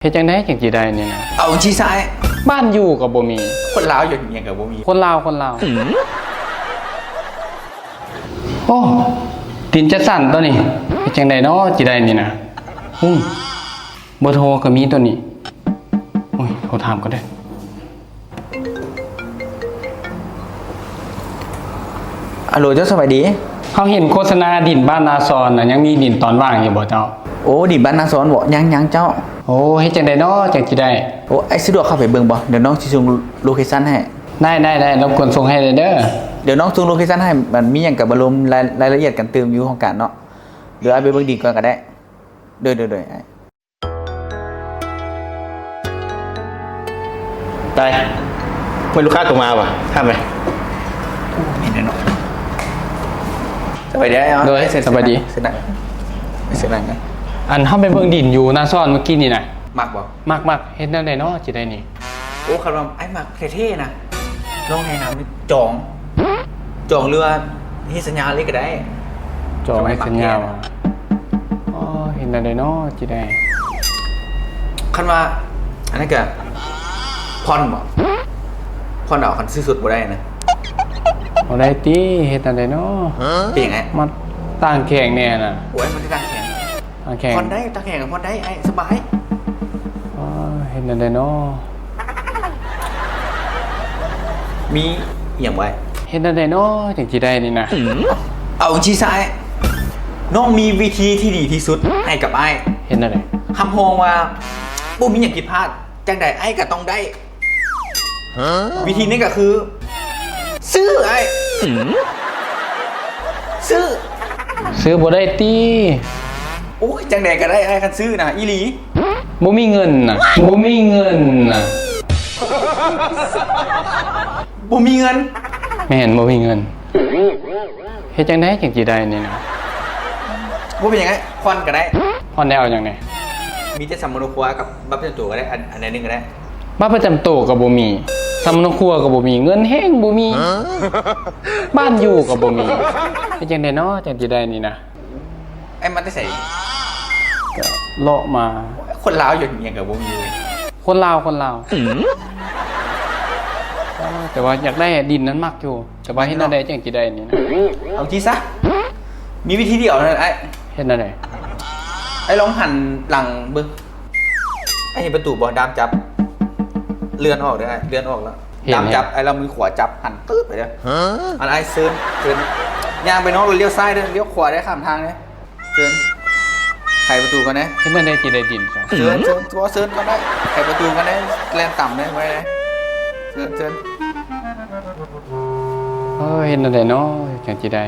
เฮ็ดจังได๋จังสิได้นี่นะเอาชี้ซ้ายบ้านอยู่ก็บ่มีคนลาวอยู่อย่างกับบ่มีคนลาวโอ้ตีนจะสั่นตัวนี้เฮ็ดจังได๋เนาะสิได้นี่นะเบอร์โทรก็มีตัวนี้โอ้ยโทรถามก็ได้ฮัลโหลเจ้าสวัสดีเขาเห็นโฆษณาดินบ้านนาซอนน่ะยังมีดินตอนว่างอยู่บ่เจ้าโอ้ดินบ้านนาซอนบ่ยังเจ้าโอ้เฮ็ดจังได๋เนาะจังสิได้โอ้ไอ้สะดวกเข้าไปเบิ่งบ่เดี๋ยวน้องสิส่งโลเคชั่นให้ได้รบกวนส่งให้เลยเด้อเดี๋ยวน้องส่งโลเคชั่นให้มันมีหยังก็บ่รวมรายละเอียดกันเติมอยู่ของการเนาะเดี๋ยวไอ้ไปเบิ่งดินก่อนก็ได้เด้อไอ้ได้ไม่ลูกค้าตรงมาป่ะทำไหมเห็นเนาะสบายดีเนาะโดยสบายดีเสร็จนั่งกันอันเฮาไปเบิ่งดินอยู่นาซอนเมื่อกี้นี่น่ะมักบ่มักเฮ็ดแนวใดเนาะสิได้นี่โอ้คำว่าไอ้มักเท่ๆนะลองให้น้ำจองเรือเฮ็ดสัญญาเลยก็ได้จองให้สัญญาอ๋อเห็นแนวใดเนาะสิได้คันว่าอันนั้นก็ผ่อนบ่ผ่อนเอาคันซื้อสุดบ่ได้นะบ่ได้ติเฮ็ดแนวใดเนาะเป็นไงมันต่างแข่งแน่น่ะโอ้ยมันต่างแข่งผ่อนได้ต่างแข่งกับผ่อนได้ไอ้สบายอ๋อเห็นแนวใดเนาะมีอย่างไว้เห็นแนวใดเนาะจังสิได้นี่นะเอาชี้ซ้ายน้องมีวิธีที่ดีที่สุดให้กับไอ้เห็นแนวใดคำโฮงว่าบ่มีหยังผิดพลาดจังใดไอ้ก็ต้องได้วิธีนี้ก็คือซื้อไอ้ซื้อบ่ได้ติโอ้ยจังใดก็ได้ไอ้คันซื้อนะอีหลีบ่มีเงินน่ะบ่มีเงินแม่นบ่มีเงินเฮ็ดจังได๋จังสิได้นี่นะบ่เป็นหยังไงผ่อนก็ได้ผ่อนได้เอาจังได๋มีแต่สำมโนครัวกับบัตรประจำตัวก็ได้อันใดนึงก็ได้บัตรประจำตัวก็บ่มีสำนักครัวก็บ่มีเงินแฮงบ่มีบ้านอยู่ก็บ่มีเฮ็ดจังได๋เนาะจังสิได้นี่นะไอ้มันได้ใส่ก็เลาะมาคนลาวอยู่อย่างกับบ่มีคนลาวแต่ว่าอยากได้ดินนั้นมากอยู่แต่ว่าเฮ็ดแนวใดจังสิได้นี่นะเอาที่ซะมีวิธีเดียวนั่นไอ้เฮ็ดแนวใดไอ้ลองหันหลังเบิ่งไอ้เห็นประตูบ่ดามจับเลื่อนออกได้เลื่อนออกแล้วดามจับไอ้เรามือขวาจับหันตึ๊ดไปเด้ออันไอ้เซิร์นย่างไปน้องเราเลี้ยวซ้ายเด้อเลี้ยวขวาได้ข้ามทางเด้อเซิร์นไขประตูกันนะเฮ็ดแนวใดสิได้ดินซะเซิร์นตัวเซิร์นก็ได้ไขประตูกันได้แรงต่ำได้ไว้เลยเซิร์นเฮ็ดแนวใดเนาะจังสิได้